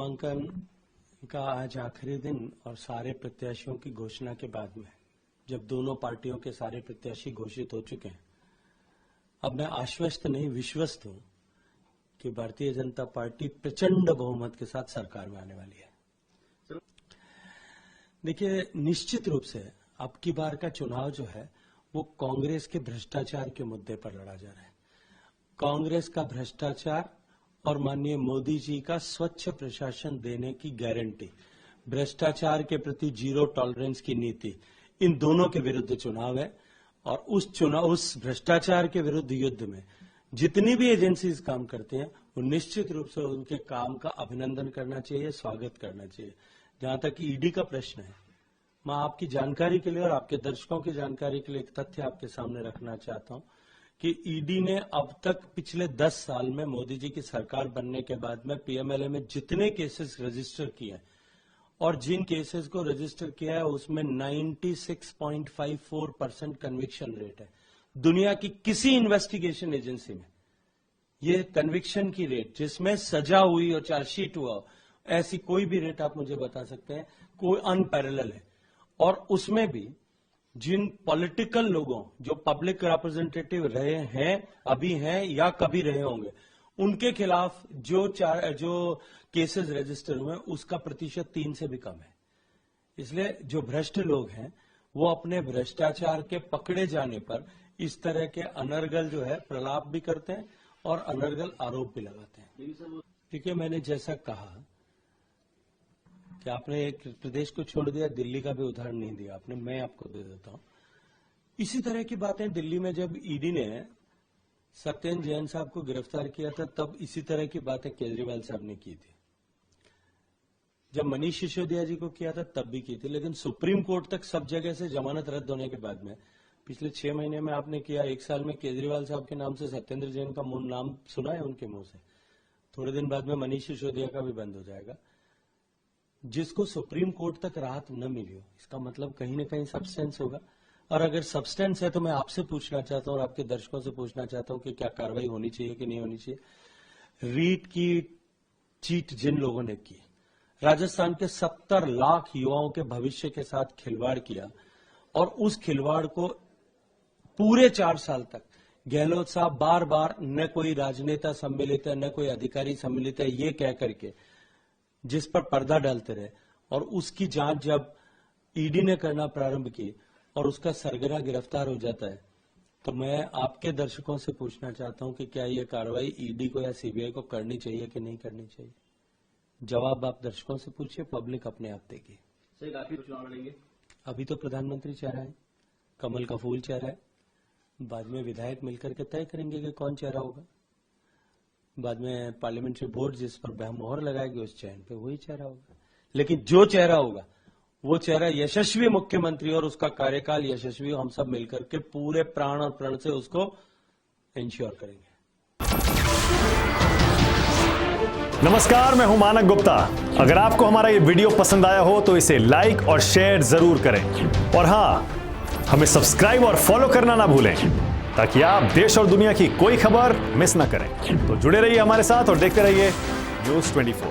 नामांकन का आज आखिरी दिन और सारे प्रत्याशियों की घोषणा के बाद में जब दोनों पार्टियों के सारे प्रत्याशी घोषित हो चुके हैं, अब मैं आश्वस्त नहीं विश्वस्त हूं कि भारतीय जनता पार्टी प्रचंड बहुमत के साथ सरकार में आने वाली है। देखिए, निश्चित रूप से अब की बार का चुनाव जो है वो कांग्रेस के भ्रष्टाचार के मुद्दे पर लड़ा जा रहा है। कांग्रेस का भ्रष्टाचार और माननीय मोदी जी का स्वच्छ प्रशासन देने की गारंटी, भ्रष्टाचार के प्रति जीरो टॉलरेंस की नीति, इन दोनों के विरुद्ध चुनाव है। और उस भ्रष्टाचार के विरुद्ध युद्ध में जितनी भी एजेंसीज काम करते हैं वो निश्चित रूप से उनके काम का अभिनंदन करना चाहिए, स्वागत करना चाहिए। जहां तक ईडी का प्रश्न है, मैं आपकी जानकारी के लिए और आपके दर्शकों की जानकारी के लिए एक तथ्य आपके सामने रखना चाहता हूं कि ईडी ने अब तक पिछले 10 साल में मोदी जी की सरकार बनने के बाद में पीएमएलए में जितने केसेस रजिस्टर किए हैं और जिन केसेस को रजिस्टर किया है उसमें 96.54% कन्विक्शन रेट है। दुनिया की किसी इन्वेस्टिगेशन एजेंसी में ये कन्विक्शन की रेट, जिसमें सजा हुई और चार्जशीट हुआ, ऐसी कोई भी रेट आप मुझे बता सकते हैं, कोई अनपैरेलल है। और उसमें भी जिन पॉलिटिकल लोगों जो पब्लिक रिप्रेजेंटेटिव रहे हैं, अभी हैं या कभी रहे होंगे, उनके खिलाफ जो केसेस रजिस्टर हुए उसका प्रतिशत 3 से भी कम है। इसलिए जो भ्रष्ट लोग हैं वो अपने भ्रष्टाचार के पकड़े जाने पर इस तरह के अनर्गल जो है प्रलाप भी करते हैं और अनर्गल आरोप भी लगाते हैं। देखिए, मैंने जैसा कहा कि आपने एक प्रदेश को छोड़ दिया, दिल्ली का भी उदाहरण नहीं दिया आपने, मैं आपको दे देता हूं। इसी तरह की बातें दिल्ली में जब ईडी ने सत्येंद्र जैन साहब को गिरफ्तार किया था तब इसी तरह की बातें केजरीवाल साहब ने की थी। जब मनीष सिसोदिया जी को किया था तब भी की थी। लेकिन सुप्रीम कोर्ट तक सब जगह से जमानत रद्द होने के बाद में पिछले 6 महीने में आपने किया, 1 साल में केजरीवाल साहब के नाम से सत्येंद्र जैन का नाम सुना है उनके मुंह से। थोड़े दिन बाद में मनीष सिसोदिया का भी बंद हो जाएगा। जिसको सुप्रीम कोर्ट तक राहत न मिली हो, इसका मतलब कहीं ना कहीं सब्सटेंस होगा। और अगर सब्सटेंस है तो मैं आपसे पूछना चाहता हूं और आपके दर्शकों से पूछना चाहता हूं कि क्या कार्रवाई होनी चाहिए कि नहीं होनी चाहिए। रीट की चीट जिन लोगों ने की, राजस्थान के 70 लाख युवाओं के भविष्य के साथ खिलवाड़ किया और उस खिलवाड़ को पूरे 4 साल तक गहलोत साहब बार बार न कोई राजनेता सम्मिलित है न कोई अधिकारी सम्मिलित है ये कह करके जिस पर पर्दा डालते रहे, और उसकी जांच जब ईडी ने करना प्रारंभ की और उसका सरगना गिरफ्तार हो जाता है, तो मैं आपके दर्शकों से पूछना चाहता हूं कि क्या यह कार्रवाई ईडी को या सीबीआई को करनी चाहिए कि नहीं करनी चाहिए। जवाब आप दर्शकों से पूछिए, पब्लिक अपने आप देगी। सर, काफी चुनाव लड़ेंगे। अभी तो प्रधानमंत्री चेहरा है, कमल का फूल चेहरा है, बाद में विधायक मिलकर के तय करेंगे कि कौन चेहरा होगा। बाद में पार्लियामेंट्री बोर्ड जिस पर मोहर लगाएगी उस चयन पे वही चेहरा होगा। लेकिन जो चेहरा होगा वो चेहरा यशस्वी मुख्यमंत्री और उसका कार्यकाल यशस्वी, हम सब मिलकर के पूरे प्राण और प्रण से उसको इंश्योर करेंगे। नमस्कार, मैं हूं मानक गुप्ता। अगर आपको हमारा ये वीडियो पसंद आया हो तो इसे लाइक और शेयर जरूर करें, और हां, हमें सब्सक्राइब और फॉलो करना ना भूलें ताकि आप देश और दुनिया की कोई खबर मिस ना करें। तो जुड़े रहिए हमारे साथ और देखते रहिए News 24।